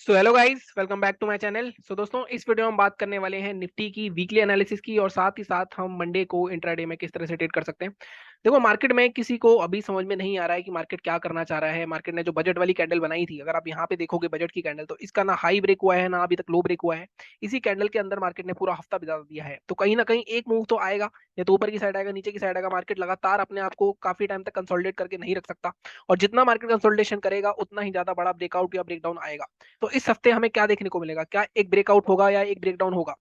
So hello guys, welcome back to my channel. दोस्तों, इस video में हम बात करने वाले हैं निफ्टी की वीकली एनालिसिस की और साथ ही साथ हम मंडे को इंट्राडे में किस तरह से ट्रेड कर सकते हैं। देखो, मार्केट में किसी को अभी समझ में नहीं आ रहा है कि मार्केट क्या करना चाह रहा है। मार्केट ने जो बजट वाली कैंडल बनाई थी, अगर आप यहाँ पे देखोगे बजट की कैंडल, तो इसका ना हाई ब्रेक हुआ है ना अभी तक लो ब्रेक हुआ है। इसी कैंडल के अंदर मार्केट ने पूरा हफ्ता बिता दिया है, तो कहीं ना कहीं एक मूव तो आएगा, या तो ऊपर की साइड आएगा नीचे की साइड आएगा। मार्केट लगातार अपने आप को काफी टाइम तक कंसोलिडेट करके नहीं रख सकता, और जितना मार्केट कंसोलिडेशन करेगा उतना ही ज्यादा बड़ा ब्रेकआउट या ब्रेकडाउन आएगा। तो इस हफ्ते हमें क्या देखने को मिलेगा, क्या एक ब्रेकआउट होगा या एक ब्रेकडाउन होगा।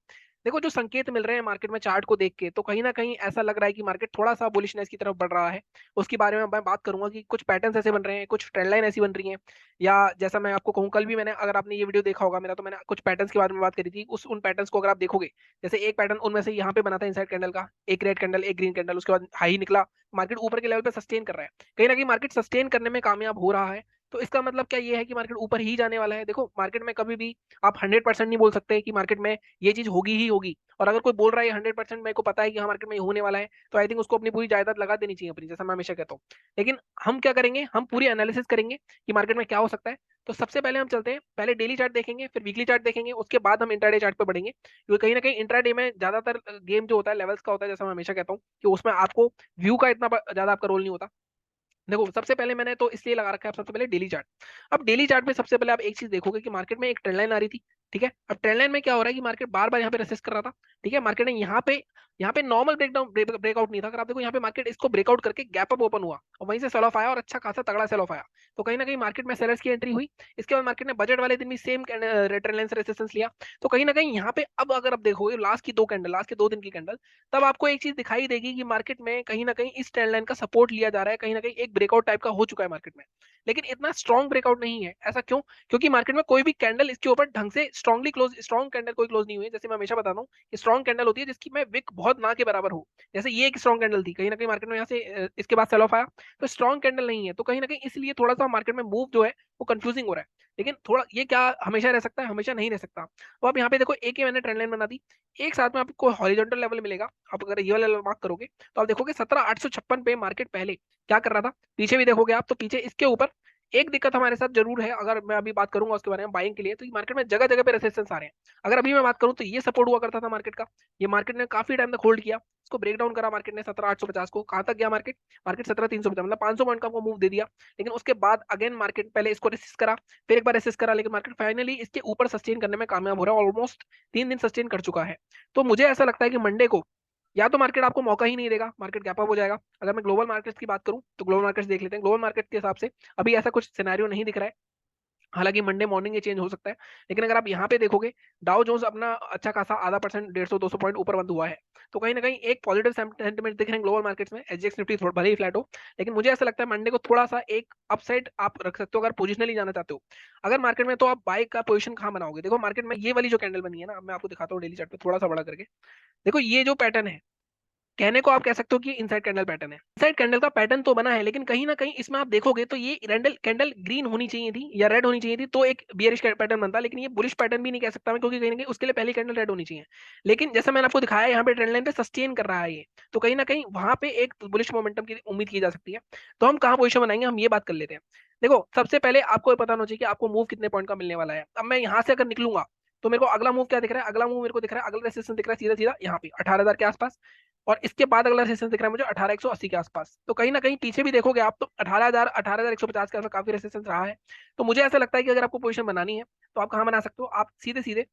देखो, जो संकेत मिल रहे हैं मार्केट में चार्ट को देख के, तो कहीं ना कहीं ऐसा लग रहा है कि मार्केट थोड़ा सा बुलिशनेस की तरफ बढ़ रहा है। उसके बारे में मैं बात करूंगा कि कुछ पैटर्न्स ऐसे बन रहे हैं, कुछ ट्रेंड लाइन ऐसी बन रही हैं, या जैसा मैं आपको कहूँ, कल भी मैंने, अगर आपने ये वीडियो देखा होगा मेरा, तो मैंने कुछ पैटर्न्स के बारे में बात करी थी। उन पैटर्न्स को अगर आप देखोगे, जैसे एक पैटर्न उनमें से यहाँ पे बना था इनसाइड कैंडल का, एक रेड कैंडल एक ग्रीन कैंडल, उसके बाद हाई निकला, मार्केट ऊपर के लेवल पे सस्टेन कर रहा है। कहीं ना कहीं मार्केट सस्टेन करने में कामयाब हो रहा है। तो इसका मतलब क्या ये है कि मार्केट ऊपर ही जाने वाला है। देखो, मार्केट में कभी भी आप 100% नहीं बोल सकते कि मार्केट में ये चीज होगी ही होगी। और अगर कोई बोल रहा है 100%, मेरे को पता है कि हाँ मार्केट में ये होने वाला है, तो आई थिंक उसको अपनी पूरी जायदाद लगा देनी चाहिए अपनी, जैसा मैं हमेशा कहता हूँ। लेकिन हम क्या करेंगे, हम पूरी एनालिसिस करेंगे कि मार्केट में क्या हो सकता है। तो सबसे पहले हम चलते हैं, पहले डेली चार्ट देखेंगे, फिर वीकली चार्ट देखेंगे, उसके बाद हम इंट्राडे चार्ट पे बढ़ेंगे, क्योंकि कहीं ना कहीं इंट्राडे में ज्यादातर गेम जो होता है लेवल्स का होता है, जैसा मैं हमेशा कहता हूँ कि उसमें आपको व्यू का इतना ज्यादा आपका रोल नहीं होता। देखो, सबसे पहले मैंने तो इसलिए लगा रखा है, सबसे पहले डेली चार्ट। अब डेली चार्ट में सबसे पहले आप एक चीज देखोगे कि मार्केट में एक ट्रेंड लाइन आ रही थी। ठीक है, अब ट्रेंड लाइन में क्या हो रहा है कि मार्केट बार बार यहाँ पे रेसिस्ट कर रहा था। ठीक है, मार्केट ने यहाँ पे नॉर्मल ब्रेकडाउन ब्रेकआउट नहीं था। अगर आप देखो, यहाँ पे मार्केट इसको ब्रेकआउट करके गैप अप ओपन हुआ और वहीं से सेल ऑफ आया, और अच्छा खासा तगड़ा सेल ऑफ आया। तो कहीं ना कहीं मार्केट में सेलर्स की एंट्री हुई। इसके बाद मार्केट ने बजट वाले दिन भी सेम ट्रेंड लाइन से रेसिस्टेंस लिया। तो कहीं ना कहीं यहाँ पे अब अगर आप देखोगे लास्ट के 2 दिन की कैंडल, तब आपको एक चीज दिखाई देगी कि मार्केट में कहीं ना कहीं इस ट्रेंड लाइन का सपोर्ट लिया जा रहा है, कहीं ना कहीं एक ब्रेकआउट टाइप का हो चुका है मार्केट में। लेकिन इतना स्ट्रॉन्ग ब्रेकआउट नहीं है। ऐसा क्यों? क्योंकि मार्केट में कोई भी कैंडल इसके ऊपर ढंग से स्ट्रॉन्ग कैंडल कोई क्लोज नहीं हुई है। जैसे मैं हमेशा बताता हूँ कि स्ट्रॉन्ग कैंडल होती है जिसकी मैं विक बहुत ना के बराबर हो। जैसे ये एक स्ट्रॉन्ग कैंडल थी, कहीं ना कहीं मार्केट में यहाँ से इसके बाद सेल ऑफ आया, तो स्ट्रॉन्ग कैंडल नहीं है। तो कहीं ना कहीं इसलिए थोड़ा सा मार्केट में मूव जो है वो कंफ्यूजिंग हो रहा है। लेकिन थोड़ा ये क्या हमेशा रह सकता है? हमेशा नहीं रह सकता। तो आप यहाँ पे देखो, एक ही मैंने ट्रेंड लाइन बना दी, एक साथ में आपको हॉरिजॉन्टल लेवल मिलेगा। आप अगर ये वाला मार्क करोगे, तो आप देखोगे 17,856 पे मार्केट पहले क्या कर रहा था। पीछे भी देखोगे आप, तो पीछे इसके ऊपर एक दिक्कत हमारे साथ जरूर है। अगर मैं अभी बात करूंगा उसके बारे में बाइंग के लिए, तो मार्केट में जगह जगह पे रेसिस्टेंस आ रहे हैं। अगर अभी मैं बात करूं, तो ये सपोर्ट हुआ करता था मार्केट का, ये मार्केट ने काफी टाइम तक होल्ड किया, इसको ब्रेक डाउन करा मार्केट ने 17,850 को। कहां तक गया मार्केट? मार्केट 17,350, मतलब 500 पॉइंट का मूव दे दिया। लेकिन उसके बाद अगेन मार्केट पहले इसको रेसिस्ट करा, फिर एक बार रेसिस्ट करा, लेकिन मार्केट फाइनली इसके ऊपर सस्टेन करने में कामयाब हो रहा है। ऑलमोस्ट 3 दिन सस्टेन कर चुका है। तो मुझे ऐसा लगता है कि मंडे को या तो मार्केट आपको मौका ही नहीं देगा, मार्केट गैप अप हो जाएगा। अगर मैं ग्लोबल मार्केट्स की बात करूं, तो ग्लोबल मार्केट्स देख लेते हैं। ग्लोबल मार्केट के हिसाब से अभी ऐसा कुछ सिनेरियो नहीं दिख रहा है। हालांकि मंडे मॉर्निंग ये चेंज हो सकता है। लेकिन अगर आप यहाँ पे देखोगे, डाउ जोन्स अपना अच्छा खासा आधा परसेंट, 150-200 पॉइंट ऊपर बंद हुआ है। तो कहीं ना कहीं एक पॉजिटिव सेंटिमेंट दिख रहे हैं ग्लोबल मार्केट्स में। एसजीएक्स निफ्टी थोड़ा भले ही फ्लैट हो, लेकिन मुझे ऐसा लगता है मंडे को थोड़ा सा एक अपसाइड आप रख सकते हो, अगर पोजिशनली जाना चाहते हो। अगर मार्केट में, तो आप बाय का पोजीशन कहाँ बनाओगे? देखो, मार्केट में ये वाली जो कैंडल बनी है ना, अब मैं आपको दिखाता हूँ डेली चार्ट पे थोड़ा सा बड़ा करके। देखो, ये जो पैटर्न है, कहने को आप कह सकते हो कि इनसाइड कैंडल पैटर्न है। इनसाइड कैंडल का पैटर्न तो बना है, लेकिन कहीं ना कहीं इसमें आप देखोगे तो ये कैंडल कैंडल ग्रीन होनी चाहिए थी या रेड होनी चाहिए थी, तो एक बियरिश पैटर्न बनता। लेकिन ये बुलिश पैटर्न भी नहीं कह सकता मैं, क्योंकि कहीं ना कहीं उसके लिए पहली कैंडल रेड होनी चाहिए। लेकिन जैसा मैंने आपको दिखाया, यहाँ पे ट्रेंड लाइन पे सस्टेन कर रहा है ये, तो कहीं ना कहीं वहां पे एक बुलिश मोमेंटम की उम्मीद की जा सकती है। तो हम कहाँ पोजिशन बनाएंगे, हम ये बात कर लेते हैं। देखो, सबसे पहले आपको ये पता होना चाहिए कि आपको मूव कितने पॉइंट का मिलने वाला है। अब मैं यहाँ से अगर निकलूंगा, तो मेरे को अगला मूव क्या दिख रहा है? अगला मूव मेरे को दिख रहा है, अगला रेजिस्टेंस दिख रहा है सीधा सीधा यहाँ पे 18,000 के आसपास। और इसके बाद अगला रेजिस्टेंस दिख रहा है मुझे 18,180 के आसपास। तो कहीं ना कहीं पीछे भी देखोगे आप, तो 18,150 के आसपास काफी रेजिस्टेंस रहा है। तो मुझे ऐसा लगता है कि अगर आपको पोजीशन बनानी है, तो आप कहाँ बना सकते हो? आप सीधे सीधे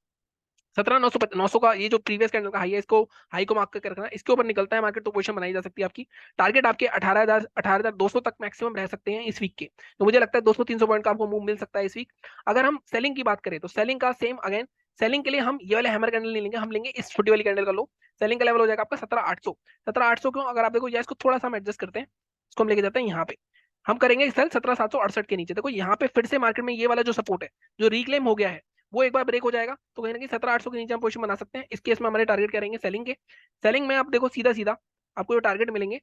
17,900 का ये जो प्रीवियस कैंडल का हाई है, इसको हाई को मार्क करके रखना, इसके ऊपर निकलता है मार्केट, तो पोजीशन बनाई जा सकती है आपकी। टारगेट आपके 18,200 तक मैक्सिमम रह सकते हैं इस वीक के। तो मुझे लगता है 200-300 पॉइंट का आपको मूव मिल सकता है इस वीक। अगर हम सेलिंग की बात करें, तो सेलिंग का सेम अगेन, सेलिंग के लिए हम ये वाले हैमर कैंडल नहीं लेंगे, हम लेंगे इस छोटी वाली कैंडल का लो। सेलिंग का लेवल हो जाएगा आपका 17,800। 17,800 क्यों? अगर आप देखो, या इसको थोड़ा सा हम एडजस्ट करते हैं, इसको हम लेके जाते हैं यहाँ पे, हम करेंगे सेल 17,768 के नीचे। देखो, यहाँ पे फिर से मार्केट में ये वाला जो सपोर्ट है, जो रिक्लेम हो गया है, वो एक बार ब्रेक हो जाएगा, तो कहीं ना कहीं 17,800 के नीचे हम पोजीशन बना सकते हैं। इस केस में हमारे टारगेट क्या रहेंगे सेलिंग के? सेलिंग में आप देखो, सीधा सीधा आपको जो टारगेट मिलेंगे,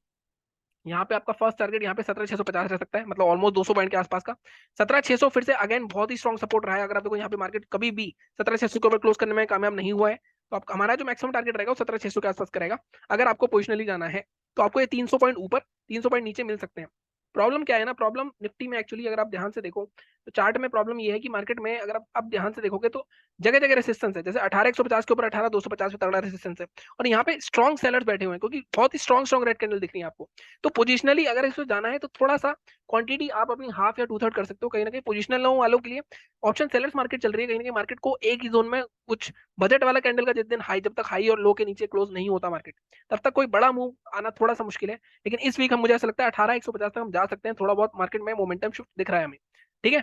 यहाँ पे आपका फर्स्ट टारगेट यहाँ पे 17,650 रह सकता है, मतलब ऑलमोस्ट 200 पॉइंट के आसपास का। 17,600 फिर से अगेन बहुत ही स्ट्रॉन्ग सपोर्ट रहा है। अगर आप देखो, यहाँ पे मार्केट कभी भी 17,600 के ऊपर क्लोज करने में कामयाब नहीं हुआ है, तो आप, हमारा जो मैक्सिमम टारगेट रहेगा वो 17,600 के आसपास करेगा। अगर आपको पोजिशनली जाना है, तो आपको ये 300 पॉइंट ऊपर 300 पॉइंट नीचे मिल सकते हैं। प्रॉब्लम क्या है ना, प्रॉब्लम निफ्टी में एक्चुअली अगर आप ध्यान से देखो, तो चार्ट में प्रॉब्लम ये है कि मार्केट में अगर आप ध्यान से देखोगे तो जगह जगह रेसिस्टेंस है, जैसे 18150 के ऊपर 18250 पे तगड़ा रेसिस्टेंस है, और यहाँ पे स्ट्रॉन्ग सेलर्स बैठे हुए हैं क्योंकि बहुत ही स्ट्रॉन्ग स्ट्रॉन्ग रेड कैंडल दिख रही है आपको। तो पोजिशनली अगर इसको जाना है तो थोड़ा सा क्वांटिटी आप अपनी हाफ या टू थर्ड कर सकते हो कहीं ना कहीं पोजिशनल वालों के लिए। ऑप्शन सेलर्स मार्केट चल रही है, कहीं ना कहीं मार्केट को एक ही जोन में कुछ बजट वाला कैंडल का जिस दिन हाई, जब तक हाई और लो के नीचे क्लोज नहीं होता मार्केट, तब तक कोई बड़ा मूव आना थोड़ा सा मुश्किल है। लेकिन इस वीक हम, मुझे ऐसा लगता है 18150 तक हम जा सकते हैं, थोड़ा बहुत मार्केट में मोमेंटम शिफ्ट दिख रहा है हमें। ठीक है,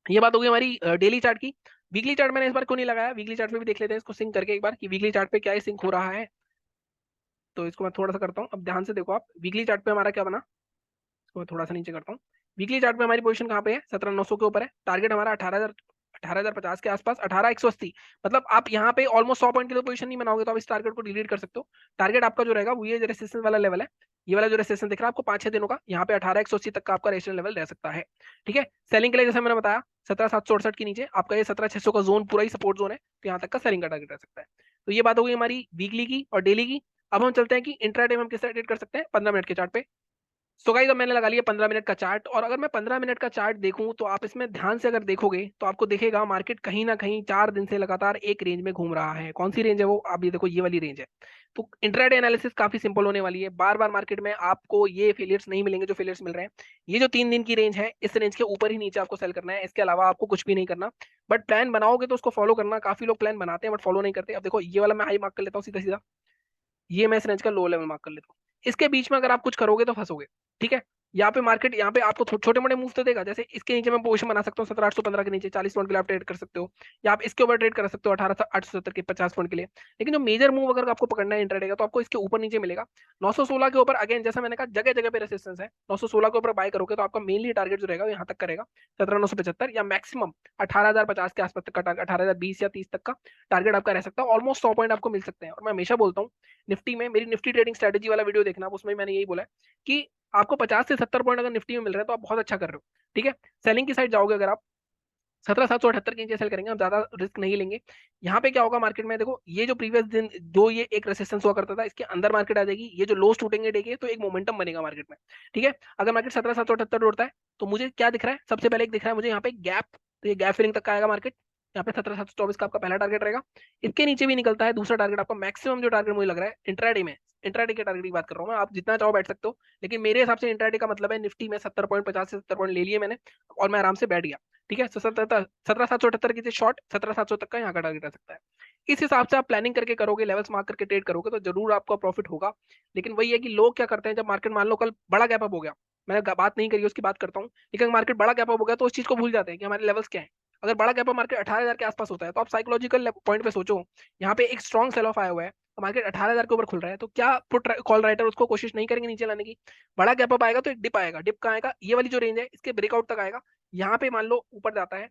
ये बात होगी हमारी डेली चार्ट की। वीकली चार्ट मैंने इस बार क्यों नहीं लगाया, वीकली चार्ट पे भी देख लेते हैं इसको सिंक करके एक बार कि वीकली चार्ट पे क्या सिंक हो रहा है। तो इसको मैं थोड़ा सा करता हूँ, अब ध्यान से देखो आप वीकली चार्ट पे हमारा क्या बना। इसको मैं थोड़ा सा नीचे करता हूँ। वीकली चार्ट पे हमारी पोजीशन कहाँ पे है, 17900 के ऊपर है। टारगेट हमारा 18050 के आसपास, 18180। मतलब आप यहाँ पे ऑलमोस्ट 100 पॉइंट की तो पोजीशन नहीं बनाओगे तो आप इस टारगेट को डिलीट कर सकते हो। टारगेट आपका जो रहेगा वो ये रेसिस्टेंस वाला लेवल है, ये वाला जो रेसिस्टेंस दिख रहा है आपको 5-6 दिनों का, यहाँ पे 18180 तक का आपका रेजिस्टेंस लेवल रह सकता है। ठीक है, सेलिंग के लिए जैसे मैंने बताया 17768 के नीचे आपका ये 17600 का जोन पूरा ही सपोर्ट जोन है, तो यहाँ तक का सेलिंग का टारगेट रह सकता है। तो ये बात हो गई हमारी वीकली की और डेली की। अब हम चलते हैं कि इंट्राडे में हम किस तरह ट्रेड कर सकते हैं 15 मिनट के चार्ट पे। सो गाइस, अब मैंने लगा लिया 15 मिनट का चार्ट, और अगर मैं 15 मिनट का चार्ट देखूं तो आप इसमें ध्यान से अगर देखोगे तो आपको दिखेगा मार्केट कहीं ना कहीं 4 दिन से लगातार एक रेंज में घूम रहा है। कौन सी रेंज है वो, आप ये देखो, ये वाली रेंज है। तो इंट्राडे एनालिसिस काफी सिंपल होने वाली है, बार बार मार्केट में आपको ये फेलियर्स नहीं मिलेंगे जो फेलियर्स मिल रहे हैं। ये जो 3 दिन की रेंज है, इस रेंज के ऊपर ही नीचे आपको सेल करना है, इसके अलावा आपको कुछ भी नहीं करना। बट प्लान बनाओगे तो उसको फॉलो करना, काफी लोग प्लान बनाते हैं बट फॉलो नहीं करते। अब देखो ये वाला मैं हाई मार्क कर लेता हूँ सीधा सीधा, ये मैं इस रेंज का लो लेवल मार्क कर लेता हूँ। इसके बीच में अगर आप कुछ करोगे तो फंसोगे। ठीक है, यहाँ पे मार्केट, यहाँ पे आपको छोटे मोटे मूव तो देगा, जैसे इसके नीचे मैं पोजीशन बना सकता हूँ 17815 के नीचे 40 पॉइंट के लिए आप ट्रेड कर सकते हो, या आप इसके ऊपर ट्रेड कर सकते हो 18870 के 50 पॉइंट के लिए। लेकिन जो मेजर मूव अगर आपको पकड़ना है इंट्राडे का, तो आपको इसके ऊपर नीचे मिलेगा 916 के ऊपर। अगेन जैसा मैंने कहा जगह जगह पे रेसिस्टेंस है, 916 के ऊपर बाय करोगे तो आपका मेनली टारगेट जो रहेगा यहाँ तक करेगा 17975, या मैक्सिमम 18050 के आसपास तक का टारगेट, 18020 या 30 तक का टारगेट आपका रह सकता है। ऑलमोस्ट 100 पॉइंट आपको मिल सकते हैं। और मैं हमेशा बोलता हूँ निफ्टी में, मेरी निफ्टी ट्रेडिंग स्ट्रेटेजी वाला वीडियो देखना, उसमें मैंने यही बोला है कि आपको 50 से 70 पॉइंट अगर निफ्टी में मिल रहे हैं तो आप बहुत अच्छा कर रहे हो। ठीक है, सेलिंग की साइड जाओगे अगर आप 17778 के नीचे सेल करेंगे, हम ज्यादा रिस्क नहीं लेंगे। यहाँ पे क्या होगा मार्केट में, देखो ये जो प्रीवियस दिन जो ये एक रेसिस्टेंस हुआ करता था, इसके अंदर मार्केट आ जाएगी, ये जो लोस टूटेंगे डे के तो एक मोमेंटम बनेगा मार्केट में। ठीक है, अगर मार्केट 17778 उड़ता है तो मुझे क्या दिख रहा है, सबसे पहले एक दिख रहा है मुझे यहाँ पे गैप, तो ये गैप फिलिंग तक का आएगा मार्केट। यहाँ पे 17724 का आपका पहला टारगेट रहेगा। इसके नीचे भी निकलता है दूसरा टारगेट आपका, मैक्सिमम जो टारगेट मुझे लग रहा है इंट्राडे में, इंट्राडे के टारगेट की बात कर रहा हूँ मैं, आप जितना चाहो बैठ सकते हो, लेकिन मेरे हिसाब से इंट्राडे का मतलब है निफ्टी में 70 पॉइंट, 50 से 70 पॉइंट ले लिए मैंने और मैं आराम से बैठ गया। ठीक है, 17778 की शॉर्ट 17700 तक का यहाँ का टारगेट आ सकता है। इस हिसाब से आप प्लानिंग करके करोगे, लेवल्स मार्क करके ट्रेड करोगे तो जरूर आपका प्रॉफिट होगा। लेकिन वही है कि लोग क्या करते हैं, जब मार्केट मान लो कल बड़ा गैप अप हो गया, मैंने बात नहीं करी उसकी बात करता हूँ, लेकिन मार्केट बड़ा गैप अप हो गया तो उस चीज को भूल जाते हैं कि हमारे लेवल्स क्या है। अगर बड़ा गैप अप मार्केट 18000 के आसपास होता है तो आप साइकोलॉजिकल पॉइंट पे सोचो, यहाँ पे एक स्ट्रॉन्ग सेल ऑफ आया हुआ है, मार्केट 18000 के ऊपर खुल रहा है, तो क्या पुट कॉल राइटर उसको कोशिश नहीं करेंगे नीचे लाने की। बड़ा गैप अप आएगा तो एक डिप आएगा, डिप कहाँ आएगा, ये वाली जो रेंज है इसके ब्रेकआउट तक आएगा। यहाँ पे मान लो ऊपर जाता है,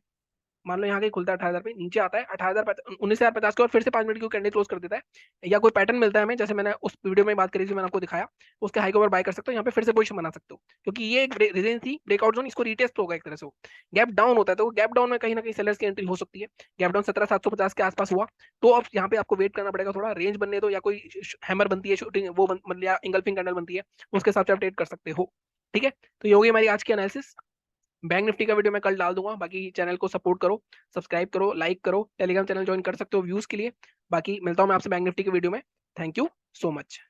मान लो यहाँ के खुलता है 18000 पे, नीचे आता है 18050 के, और फिर से 5 मिनट की कैंडल क्लोज कर देता है, या कोई पैटर्न मिलता है हमें, जैसे मैंने उस वीडियो में बात करी थी, मैंने आपको दिखाया, उसके हाई के ऊपर बाय कर सकते हो, यहाँ पे फिर से पोजीशन बना सकते हो, क्योंकि ये एक रेजिडेंस थी ब्रेकआउट जोन, इसको रीटेस्ट होगा एक तरह से। गैप डाउन होता है तो गैप डाउन में कहीं ना कहीं सेलर्स की एंट्री हो सकती है। गैप डाउन 17750 के आसपास हुआ तो अब यहाँ पे आपको वेट करना पड़ेगा, थोड़ा रेंज बनने दो, या कोई हैमर बनती है शूटिंग वो या इंगल्फिंग कैंडल बनती है, उसके हिसाब से आप ट्रेड कर सकते हो। ठीक है, तो ये होगी हमारी आज की एनालिसिस। बैंक निफ्टी का वीडियो मैं कल डाल दूंगा, बाकी चैनल को सपोर्ट करो, सब्सक्राइब करो, लाइक करो, टेलीग्राम चैनल ज्वाइन कर सकते हो व्यूज के लिए। बाकी मिलता हूं मैं आपसे बैंक निफ्टी के वीडियो में। Thank you so much.